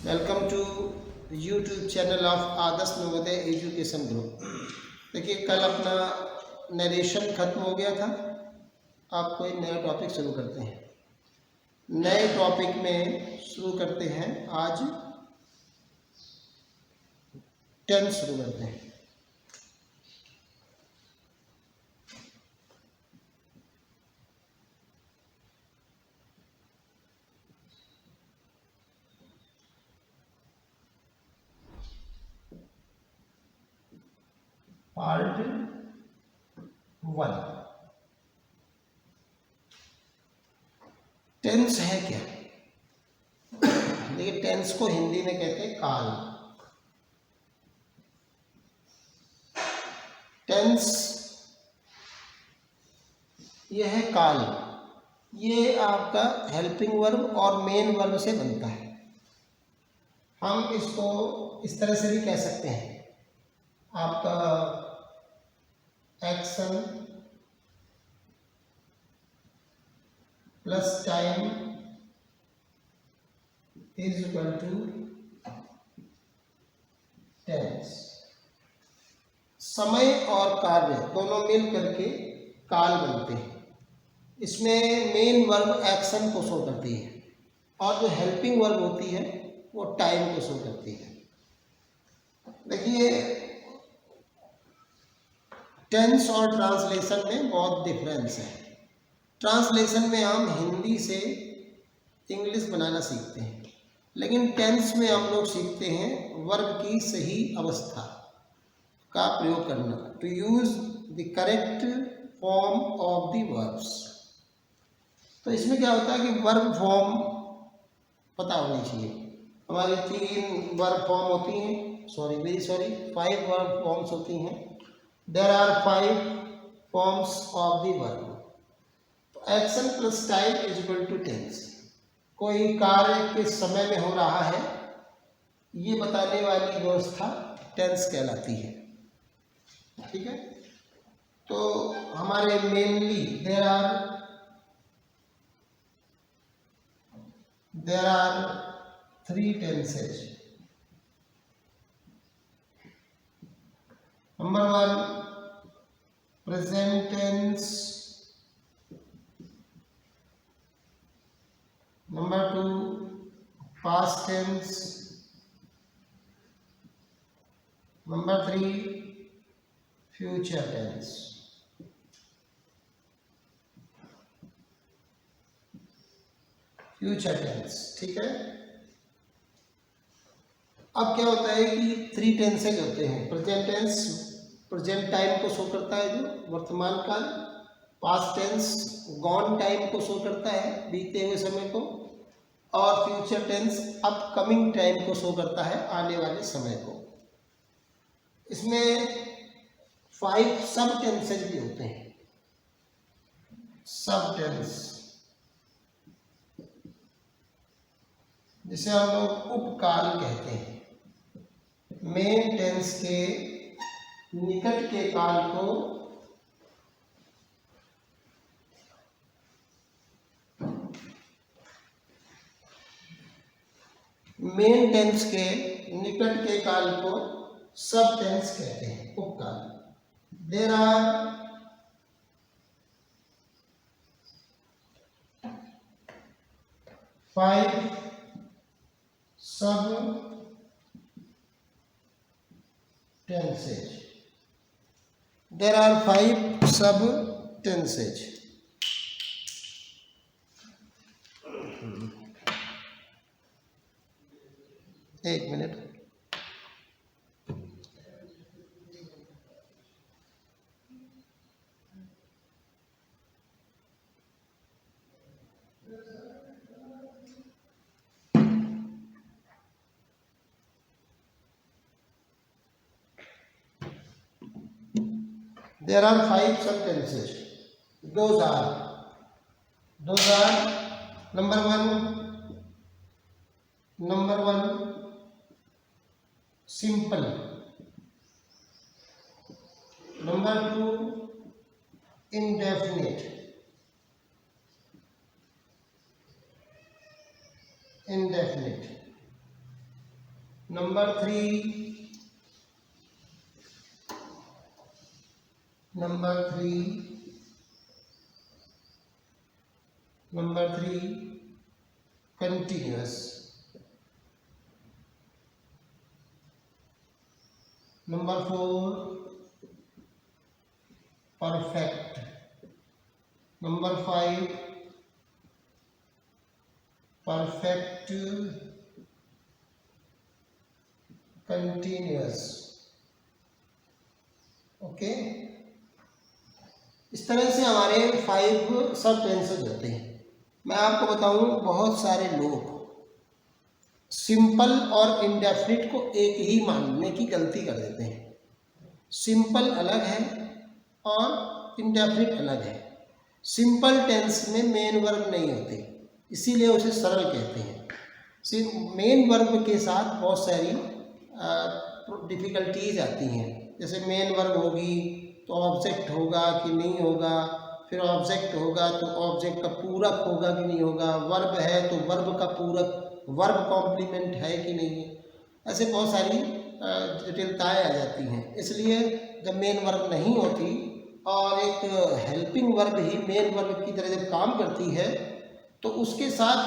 Welcome to YouTube channel of Adarsh Navodaya education group. देखिए, कल अपना नरेशन खत्म हो गया था। आप कोई नया टॉपिक शुरू करते हैं। नए टॉपिक में शुरू करते हैं। आज टेंस शुरू करते हैं। पार्ट 1। टेंस है क्या? देखिए, टेंस को हिंदी में कहते हैं काल। टेंस ये है काल। ये आपका हेल्पिंग वर्ब और मेन वर्ब से बनता है। हम इसको इस तरह से भी कह सकते हैं। आपका action plus time is equal to tense. समय और कार्य दोनों मिल करके काल बनते हैं। इसमें मेन वर्ब एक्शन को शो करती है और जो हेल्पिंग वर्ब होती है वो टाइम को शो करती है। देखिए, टेंस और ट्रांसलेशन में बहुत डिफरेंस है। ट्रांसलेशन में हम हिंदी से इंग्लिश बनाना सीखते हैं, लेकिन टेंस में हम लोग सीखते हैं वर्ब की सही अवस्था का प्रयोग करना, to use the correct form of the verbs. तो इसमें क्या होता है कि वर्ब फॉर्म पता होनी चाहिए। हमारी 3 वर्ब फॉर्म होती हैं, 5 वर्ब फॉर्म्स होती हैं। There are 5 forms of the verb. Action plus time is equal to tense. कोई कार्य किस समय में हो रहा है, ये बताने वाली व्यवस्था टेंस कहलाती है। ठीक है, तो हमारे mainly there are 3 tenses. Number 1 present tense, number 2 past tense, number 3 future tense. Future tense, ठीक है। अब क्या होता है कि 3 टेंसेज होते हैं। प्रेजेंट टेंस प्रेजेंट टाइम को शो करता है, जो वर्तमान काल। पास्ट टेंस गॉन टाइम को शो करता है, बीते हुए समय को। और फ्यूचर टेंस अपकमिंग टाइम को शो करता है, आने वाले समय को। इसमें 5 सब टेंसेज भी होते हैं। सब टेंस जिसे हम लोग उपकाल कहते हैं। मेन टेंस के निकट के काल को मेन टेंस के निकट के काल को सब टेंस कहते हैं, उपकाल। देयर आर 5 सब tenses. There are 5 sub tenses. एक minute. There are 5 sentences. Those are number 1 simple, number 2 indefinite, number three continuous. Number four perfect. Number five perfect continuous. Okay, इस तरह से हमारे 5 सब टेंसेस होते हैं। मैं आपको बताऊं, बहुत सारे लोग सिंपल और इंडेफिनिट को एक ही मानने की गलती कर देते हैं। सिंपल अलग है और इंडेफिनिट अलग है। सिंपल टेंस में मेन वर्ब नहीं होते, इसीलिए उसे सरल कहते हैं। सिर्फ मेन वर्ब के साथ बहुत सारी डिफ़िकल्टीज आती हैं। जैसे मेन वर्ब होगी तो ऑब्जेक्ट होगा कि नहीं होगा, फिर ऑब्जेक्ट होगा तो ऑब्जेक्ट का पूरक होगा कि नहीं होगा, वर्ब है तो वर्ब का पूरक वर्ब कॉम्प्लीमेंट है कि नहीं है। ऐसे बहुत सारी जटिलताएँ आ जाती हैं। इसलिए जब मेन वर्ब नहीं होती और एक हेल्पिंग वर्ब ही मेन वर्ब की तरह जब काम करती है, तो उसके साथ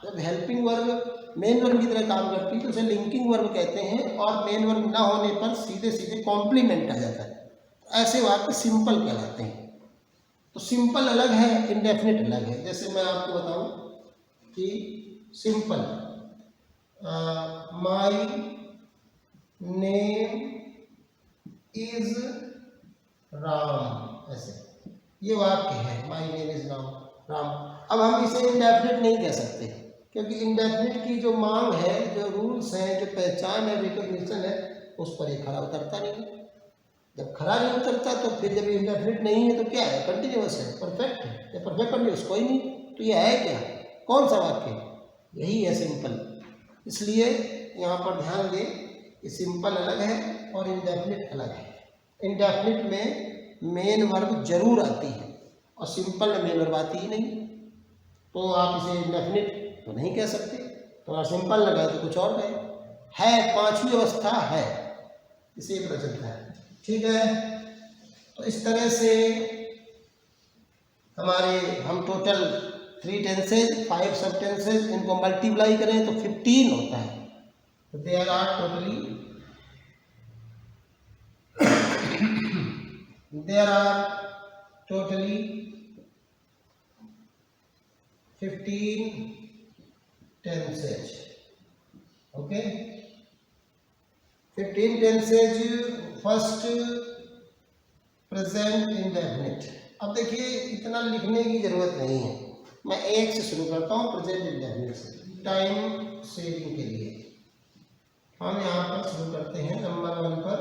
जब हेल्पिंग वर्ब मेन वर्ब की तरह काम करती है तो उसे लिंकिंग वर्ब कहते हैं, और मेन वर्ब ना होने पर सीधे सीधे कॉम्प्लीमेंट आ जाता है। ऐसे वाक्य सिंपल कहलाते हैं। तो सिंपल अलग है, इंडेफिनिट अलग है। जैसे मैं आपको बताऊं कि simple my name is Ram, ऐसे ये वाक्य है, माय नेम इज राम। अब हम इसे इंडेफिनिट नहीं कह सकते, क्योंकि इंडेफिनिट की जो मांग है, जो रूल्स हैं, जो पहचान है, रिकॉग्निशन है, उस पर ये खरा उतरता नहीं है। जब खरा नहीं उतरता तो फिर जब इंडेफिनिट नहीं है तो क्या है, कंटिन्यूअस है, परफेक्ट है, या परफेक्ट कंटिन्यूअस कोई नहीं, तो ये है क्या, कौन सा वाक्य, यही है सिंपल। इसलिए यहाँ पर ध्यान दें कि सिंपल अलग है और इंडेफिनिट अलग है। इंडेफिनिट में मेन वर्ब जरूर आती है और सिंपल में मेन वर्ब आती ही नहीं, तो आप इसे इंडेफिनिट तो नहीं कह सकते। तो अगर सिंपल लगाए तो कुछ और कहे। है, पांचवी अवस्था है, इसे पता चलता है। ठीक है, तो इस तरह से हम टोटल 3 टेंसेज 5 सब टेंसेज, इनको मल्टीप्लाई करें तो 15 होता है। तो there are totally 15 tenses. Okay, 15 tenses. First present indefinite. अब देखिए, इतना लिखने की जरूरत नहीं है, मैं एक से शुरू करता हूँ, प्रेजेंट इंडेफिनिट से, टाइम सेविंग के लिए। हम यहाँ पर शुरू करते हैं नंबर 1 पर,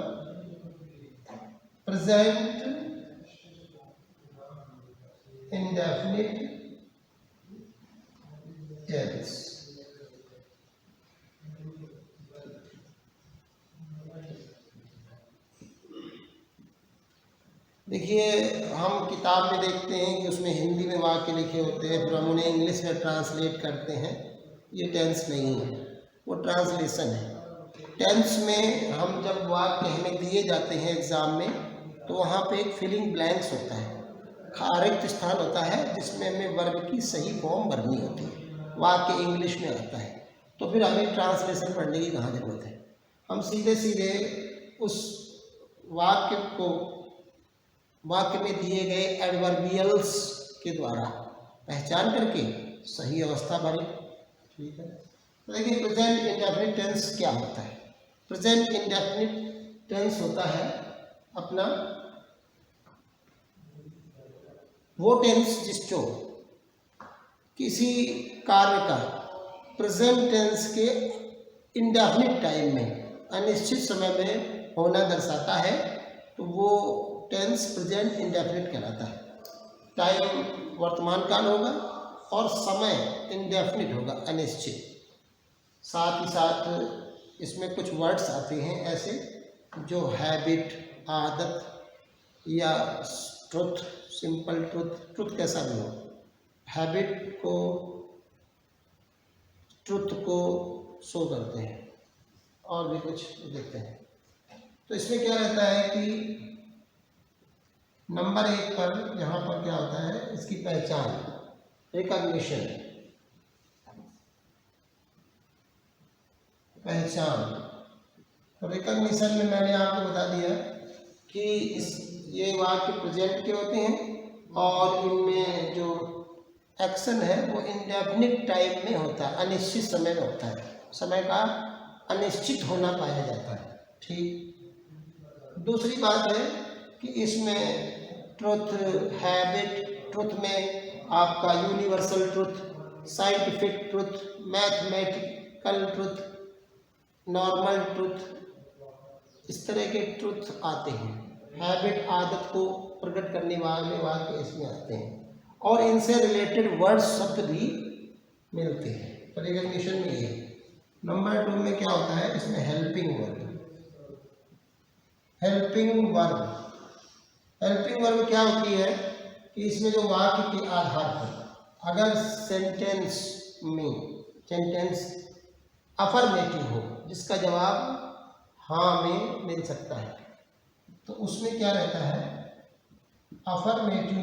प्रेजेंट इंडेफिनिट टेंस। देखिए, हम किताब में देखते हैं कि उसमें हिंदी में वाक्य लिखे होते हैं, फिर हम उन्हें इंग्लिश में ट्रांसलेट करते हैं। ये टेंस नहीं है, वो ट्रांसलेशन है। टेंस में हम जब वाक्य हमें दिए जाते हैं एग्ज़ाम में, तो वहाँ पे एक फिलिंग ब्लैंक्स होता है, रिक्त स्थान होता है, जिसमें हमें वर्ब की सही फॉर्म भरनी होती है। वाक्य इंग्लिश में आता है, तो फिर हमें ट्रांसलेशन पढ़ने की कहाँ ज़रूरत है। हम सीधे सीधे उस वाक्य में दिए गए एडवर्बियल्स के द्वारा पहचान करके सही अवस्था भरें। ठीक है, तो देखिए, प्रेजेंट इंडेफिनिट टेंस क्या होता है। प्रेजेंट इंडेफिनिट टेंस होता है अपना वो टेंस जिसको किसी कार्य का प्रेजेंट टेंस के इंडेफिनिट टाइम में, अनिश्चित समय में होना दर्शाता है, तो वो टेंस प्रेजेंट इंडेफिनिट कहलाता है। टाइम वर्तमान काल होगा और समय इंडेफिनिट होगा, अनिश्चित। साथ ही साथ इसमें कुछ वर्ड्स आते हैं ऐसे जो हैबिट, आदत, या ट्रुथ, सिंपल ट्रुथ कैसा भी हो, हैबिट को, ट्रुथ को शो करते हैं। और भी कुछ देखते हैं। तो इसमें क्या रहता है कि नंबर 1 पर यहाँ पर क्या होता है, इसकी पहचान, रिकॉग्निशन, पहचान। तो रिकॉग्निशन में मैंने आपको बता दिया कि ये वाक्य प्रेजेंट के होते हैं और इनमें जो एक्शन है वो इंडेफिनिट टाइम में होता है, अनिश्चित समय में होता है, समय का अनिश्चित होना पाया जाता है। ठीक। दूसरी बात है कि इसमें ट्रुथ, हैबिट, ट्रुथ में आपका universal truth, scientific truth, mathematical truth, normal truth, इस तरह के ट्रुथ आते हैं। हैबिट, आदत को प्रकट करने वाले वाक्य इसमें आते हैं और इनसे रिलेटेड वर्ड शब्द भी मिलते हैं। तो रिकॉग्निशन में ये। नंबर 2 में क्या होता है, इसमें helping verb. Helping verb, helping verb क्या होती है कि इसमें जो वाक्य के आधार पर अगर सेंटेंस अफर्मेटिव हो, जिसका जवाब हाँ में मिल सकता है, तो उसमें क्या रहता है, अफर्मेटिव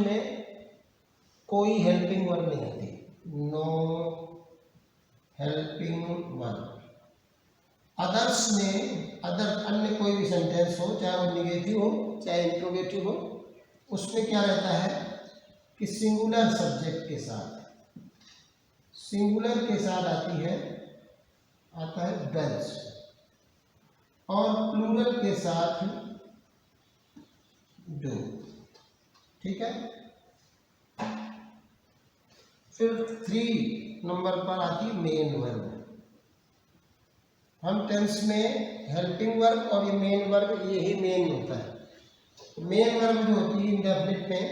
में कोई हेल्पिंग वर्ब नहीं आती, नो हेल्पिंग वर्ब। अदर्स में, अदर अन्य कोई भी सेंटेंस हो, चाहे वो निगेटिव हो चाहे इंट्रोगेटिव हो, उसमें क्या रहता है कि सिंगुलर सब्जेक्ट के साथ, सिंगुलर के साथ आता है डज, और प्लूरल के साथ डू। ठीक है। फिर 3 नंबर पर आती है मेन वर्ब। हम टेंस में हेल्पिंग वर्ब और ये मेन वर्ब, यही मेन होता है। मेन वर्ब जो होती है इंडेफिनिट में,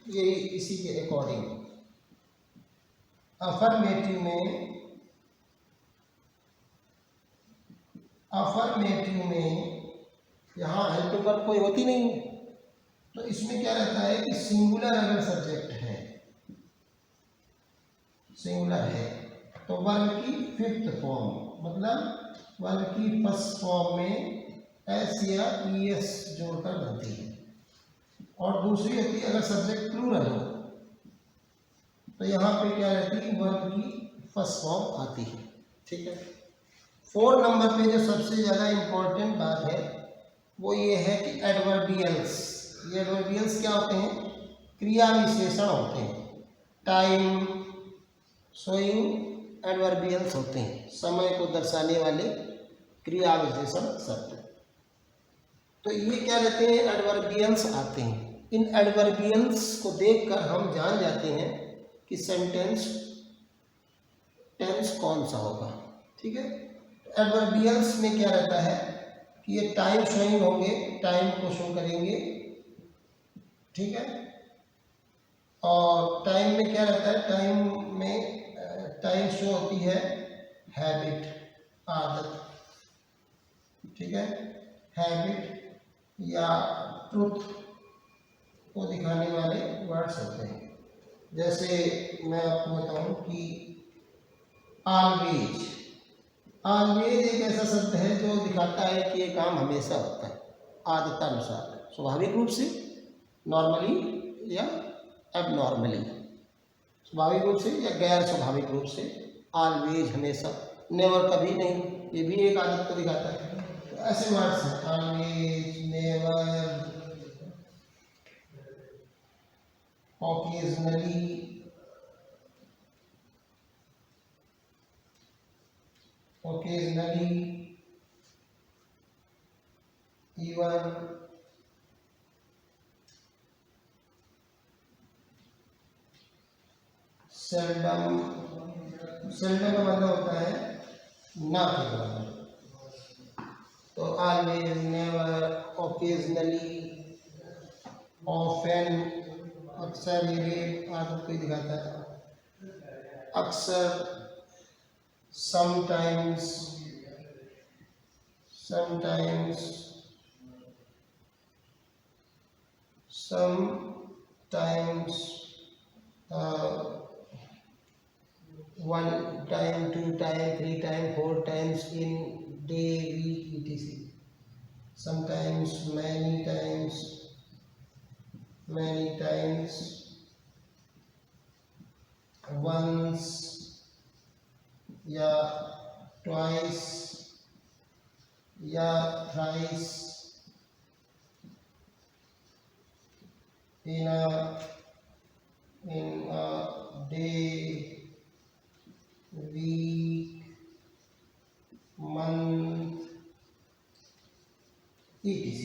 ये इसी के अकॉर्डिंग। अफर्मेटिव में यहाँ हेल्पिंग वर्ब कोई होती नहीं है, तो इसमें क्या रहता है कि सिंगुलर अगर सब्जेक्ट है, सिंगुलर है, तो वर्ब की 5th फॉर्म, मतलब वर्ब की फर्स्ट फॉर्म में एस या ईएस जोड़कर बनती है। और दूसरी होती है अगर सब्जेक्ट प्लूरल हो, तो यहाँ पे क्या रहती है, वर्ब की फर्स्ट फॉर्म आती है। ठीक है। 4 नंबर पे जो सबसे ज़्यादा इम्पोर्टेंट बात है वो ये है कि एडवर्बियल्स। ये एडवर्बियल्स क्या होते हैं, क्रिया विशेषण होते हैं। टाइम, शोइंग एडवर्बियल्स होते हैं, समय को दर्शाने वाले क्रिया विशेषण शब्द। तो ये क्या रहते हैं, एडवर्बियल्स आते हैं। इन एडवर्बियल्स को देखकर हम जान जाते हैं कि टेंस कौन सा होगा। ठीक है। एडवर्बियल्स में क्या रहता है कि ये टाइम शोइंग होंगे, टाइम को शो करेंगे। ठीक है। और टाइम में क्या रहता है, टाइम शो होती है हैबिट, आदत। ठीक है। हैबिट या ट्रुथ को दिखाने वाले वर्ड्स होते हैं। जैसे मैं आपको बताऊं कि ऑलवेज, ऑलवेज एक ऐसा शब्द है जो दिखाता है कि ये काम हमेशा होता है, आदतानुसार, स्वाभाविक रूप से, नॉर्मली या एबनॉर्मली, स्वाभाविक रूप से या गैर स्वाभाविक रूप से। ऑलवेज हमेशा, नेवर कभी नहीं, ये भी एक आदत को दिखाता है। तो ऐसे वर्ड्स हैं, always, never, occasionally, even, seldom. Seldom का मतलब होता है ना के बराबर। तो ऑलवेज, नेवर, ओकेजनली, ऑफन, अक्सर, ये आदत को दिखाता है। अक्सर, sometimes, 1 time, 2 time, 3 time, 4 times in day, week, etc. Sometimes many times, once या twice या thrice in a day, week, month, etc.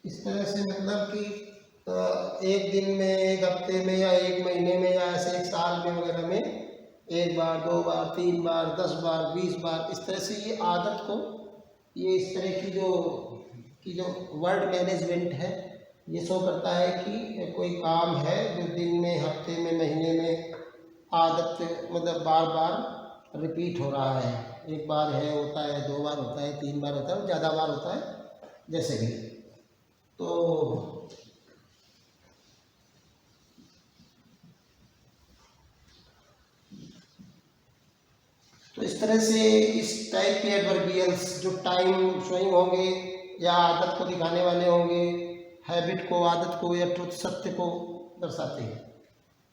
इस तरह से मतलब कि एक दिन में, एक हफ्ते में, या एक महीने में, या ऐसे एक साल में वगैरह में 1 बार, 2 बार, 3 बार, 10 बार, 20 बार, इस तरह से ये आदत को, ये इस तरह की जो वर्ड मैनेजमेंट है, ये शो करता है कि कोई काम है जो दिन में, हफ्ते में, महीने में आदत मतलब बार बार रिपीट हो रहा है। एक बार है, होता है, 2 बार होता है, 3 बार होता है, ज़्यादा बार होता है, जैसे भी। तो इस तरह से इस टाइप के एडवर्बियल्स जो टाइम शोइंग होंगे या आदत को दिखाने वाले होंगे, हैबिट को, आदत को, या ट्रुथ, सत्य को दर्शाते हैं।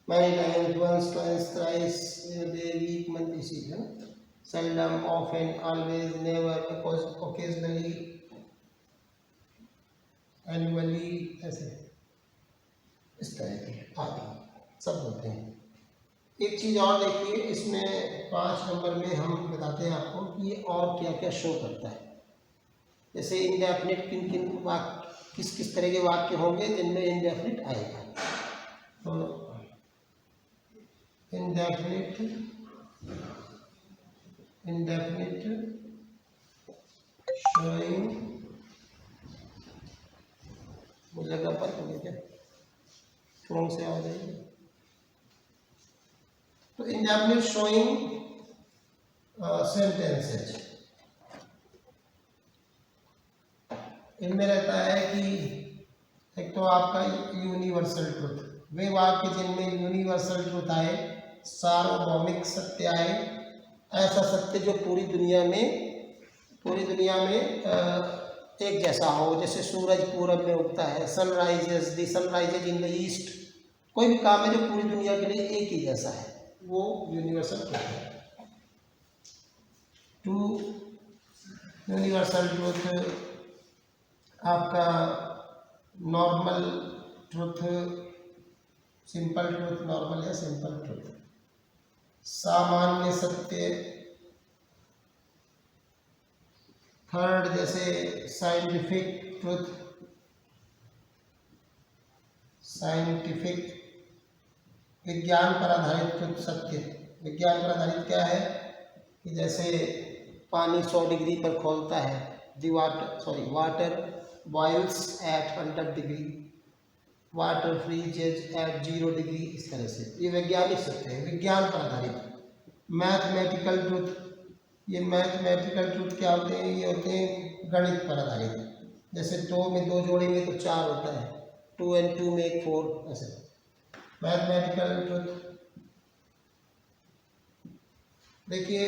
Many times, once, twice, thrice, day, week, month, इसी है ना। Seldom, often, always, never, occasionally, annually, ऐसे इस तरह के आदि सब होते हैं। एक चीज़ और देखिए, इसमें 5 नंबर में हम बताते हैं आपको कि ये और क्या क्या शो करता है। जैसे इंडेफिनिट, किन किन वाक्य, किस किस तरह के वाक्य होंगे जिनमें इंडेफिनिट आएगा। तो इंडेफिनिट शोइंग, मुझे लगा पर क्या थोड़ा से आ जाएगी। तो इंडेफिनिट शोइंग सेंटेंसेज, इनमें रहता है कि एक तो आपका यूनिवर्सल ट्रुथ, वे वाक्य जिनमें यूनिवर्सल ट्रुथ आए, सार्वभौमिक सत्य आए, ऐसा सत्य जो पूरी दुनिया में एक जैसा हो। जैसे सूरज पूरब में उगता है, sunrises, the sunrises in the east, कोई भी काम है जो पूरी दुनिया के लिए एक ही जैसा है, वो यूनिवर्सल ट्रुथ है। 2 यूनिवर्सल ट्रुथ आपका normal truth, simple truth, normal या सिंपल ट्रुथ, सामान्य सत्य। 3 जैसे साइंटिफिक ट्रुथ, विज्ञान पर आधारित ट्रुथ, सत्य। विज्ञान पर आधारित क्या है कि जैसे पानी 100 डिग्री पर खौलता है, water boils at 100 degree, water freezes at 0 degree, इस तरह से ये वैज्ञानिक सत्य है, विज्ञान पर आधारित। मैथमेटिकल ट्रुथ, ये मैथमेटिकल ट्रुथ क्या होते हैं, ये होते हैं गणित पर आधारित। जैसे 2 में 2 जोड़ेंगे तो 4 होता है, 2 and 2 make 4, ऐसे मैथमेटिकल ट्रुथ। देखिए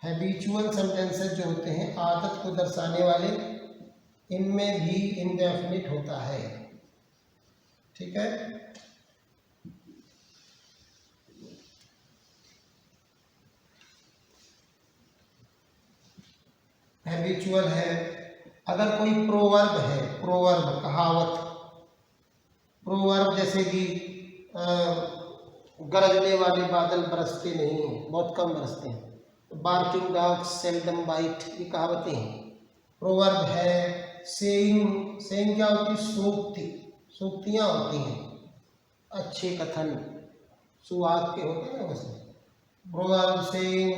हैबिचुअल सेंटेंसेस जो होते हैं, आदत को दर्शाने वाले, इनमें भी इंडेफिनिट होता है। ठीक है, हैबिचुअल है। अगर कोई प्रोवर्ब है, प्रोवर्ब कहावत, प्रोवर्ब जैसे कि गरजने वाले बादल बरसते नहीं हैं, बहुत कम बरसते हैं, बार्किंग डॉग्स सेल्डम बाइट, ये कहावतें हैं, प्रोवर्ब है। सेइंग क्या होती है, सूक्तियाँ होती हैं, अच्छे कथन, सुहाग के होते हैं ना, वैसे प्रोवर्ब, सेइंग।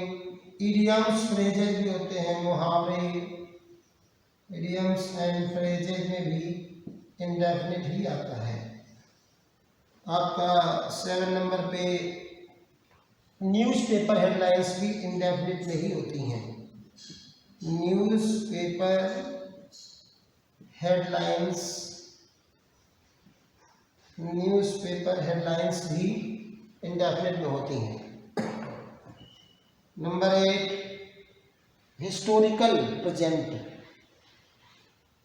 इडियम्स, फ्रेजेज भी होते हैं, मुहावरे, इडियम्स एंड फ्रेजेज में भी इंडेफिनिट ही आता है। आपका 7 नंबर पे न्यूज़पेपर हेडलाइंस भी इंडेफिनिट में ही होती हैं। न्यूज़पेपर हेडलाइंस न्यूज़पेपर हेडलाइंस भी इंडेफिनिट में होती हैं। नंबर 8 हिस्टोरिकल प्रेजेंट,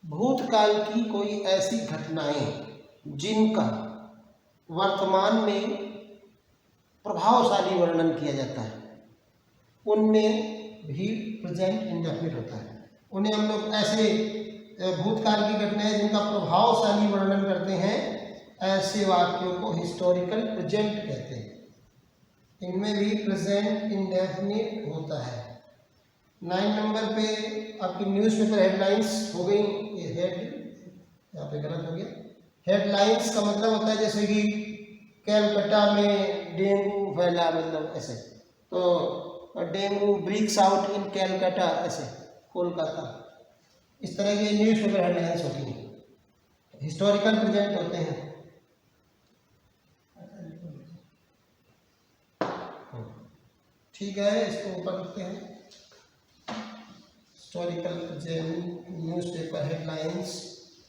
भूतकाल की कोई ऐसी घटनाएं जिनका वर्तमान में प्रभावशाली वर्णन किया जाता है, उनमें भी प्रेजेंट इंडेफिनिट होता है। उन्हें हम लोग ऐसे भूतकाल की घटनाएं जिनका प्रभावशाली वर्णन करते हैं, ऐसे वाक्यों को हिस्टोरिकल प्रेजेंट कहते हैं। इनमें भी प्रेजेंट इंडेफिनिट होता है। 9 नंबर पे आपकी न्यूज़पेपर हेडलाइंस हो गई। ये हेड यहाँ पे गलत हो गया। हेडलाइंस का मतलब होता है जैसे कि कलकत्ता में डेंगू फैला, मतलब ऐसे, तो dengue breaks out in Calcutta, ऐसे कोलकाता, इस तरह की न्यूज़पेपर हेडलाइंस होती हैं, हिस्टोरिकल प्रेजेंट होते हैं। ठीक है, इसको ऊपर लिखते हैं। Historical present newspaper headlines.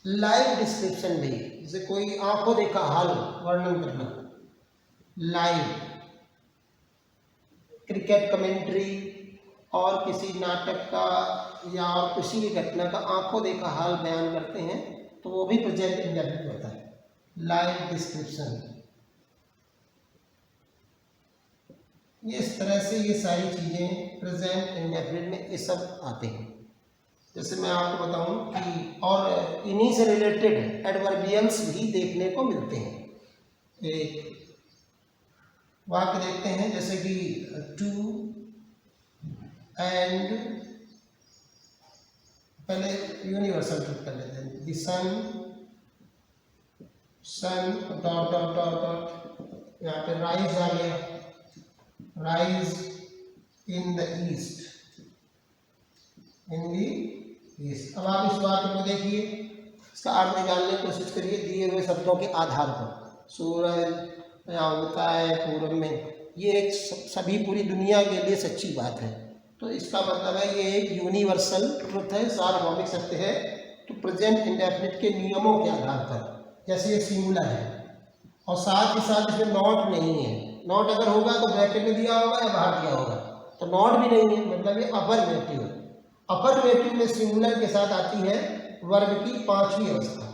Live description भी, जैसे कोई आंखों देखा हाल वर्णन करना, लाइव। क्रिकेट कमेंट्री और किसी नाटक का या किसी भी घटना का आंखों देखा हाल बयान करते हैं, तो वो भी प्रेजेंट इंडेफिनिट होता है, लाइव डिस्क्रिप्शन। ये इस तरह से ये सारी चीज़ें प्रेजेंट इंडेफिनिट में ये सब आते हैं। जैसे मैं आपको बताऊं कि और इन्हीं से रिलेटेड एडवर्बियल्स भी देखने को मिलते हैं। एक वाक्य देखते हैं, जैसे कि टू एंड, पहले यूनिवर्सल ट्रुथ कर लेते हैं। The sun dot dot dot dot, यहाँ पे राइज आ गया, rise in the east, in the east. अब आप इस वाक्य को देखिए, इसका अर्थ निकालने की कोशिश करिए दिए हुए शब्दों के आधार पर। सूरज यहाँ उगता है पूरब में, ये एक सभी पूरी दुनिया के लिए सच्ची बात है, तो इसका मतलब है ये एक यूनिवर्सल ट्रुथ है, सार्वभौमिक सत्य है। तो प्रेजेंट इंडेफिनिट के नियमों के आधार पर, जैसे ये सिंगुलर है और साथ ही साथ इसमें नॉट नहीं है। नॉट अगर होगा तो ब्रैकेट में दिया होगा या बाहर दिया होगा, तो नॉट भी नहीं है, मतलब ये अफर्मेटिव है। अफर्मेटिव में सिंगुलर के साथ आती है वर्ब की 5वीं अवस्था,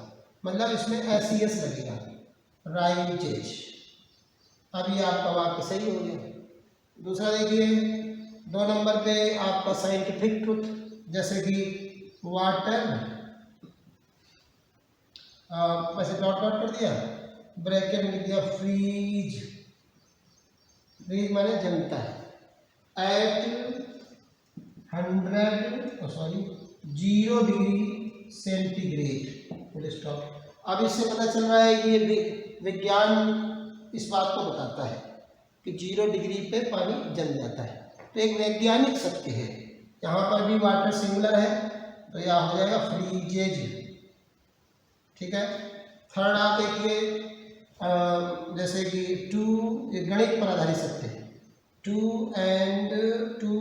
मतलब इसमें एस लगेगा, राइजेज। अब ये आपका वाक्य सही हो गया। दूसरा देखिए 2 नंबर पे आपका साइंटिफिक ट्रुथ, जैसे कि वाटर, वैसे डॉट डॉट कर दिया, ब्रैकेट में दिया फ्रीज, फ्रीज माने जमता है, at 0 degree centigrade, full stop. अब इससे पता चल रहा है कि ये विज्ञान इस बात को बताता है कि 0 डिग्री पे पानी जम जाता है, तो एक वैज्ञानिक सत्य है। यहाँ पर भी वाटर सिंगुलर है, तो यह हो जाएगा फ्रीजेज। ठीक है। थर्ड आप देखिए, जैसे कि टू, ये गणित पर आधारित सत्य है, 2 एंड 2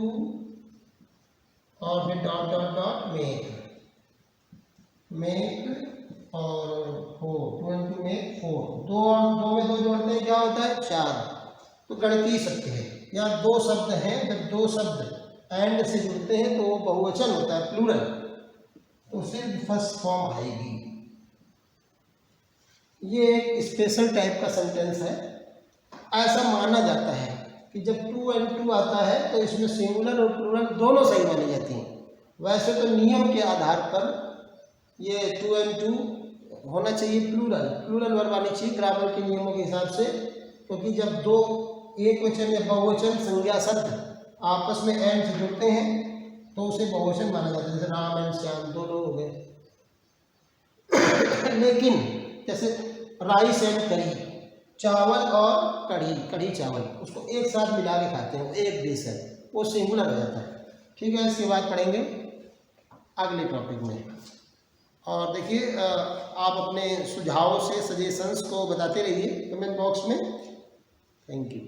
और फिर डॉट डॉट डॉट मेक और 4, 2 and 2 मेक 4, 2 और 2 में 2 जोड़ते हैं क्या होता है 4, तो गणितीय सत्य है। यहाँ 2 शब्द हैं, जब 2 शब्द एंड से जुड़ते हैं तो वो बहुवचन होता है, प्लूरल, तो उसे फर्स्ट फॉर्म आएगी। ये एक स्पेशल टाइप का सेंटेंस है। ऐसा माना जाता है कि जब 2 and 2 आता है तो इसमें सिंगुलर और प्लूरल दोनों सही मानी जाती हैं। वैसे तो नियम के आधार पर ये 2 and 2 होना चाहिए प्लूरल, प्लूरल वर्ब आनी चाहिए ग्रामर के नियमों के हिसाब से, क्योंकि जब 2 एक वचन या बहुवचन संज्ञा शब्द आपस में एंड से जुड़ते हैं तो उसे बहुवचन माना जाता है, जैसे राम एंड श्याम 2 लोग हो गए। लेकिन जैसे राइस एंड करी, चावल और कढ़ी, कढ़ी चावल, उसको एक साथ मिला के खाते हैं, एक डिश है, वो सिंगुलर हो जाता है। ठीक है, इसके बाद पढ़ेंगे अगले टॉपिक में। और देखिए आप अपने सुझाव से सजेशंस को बताते रहिए कमेंट बॉक्स में। Thank you.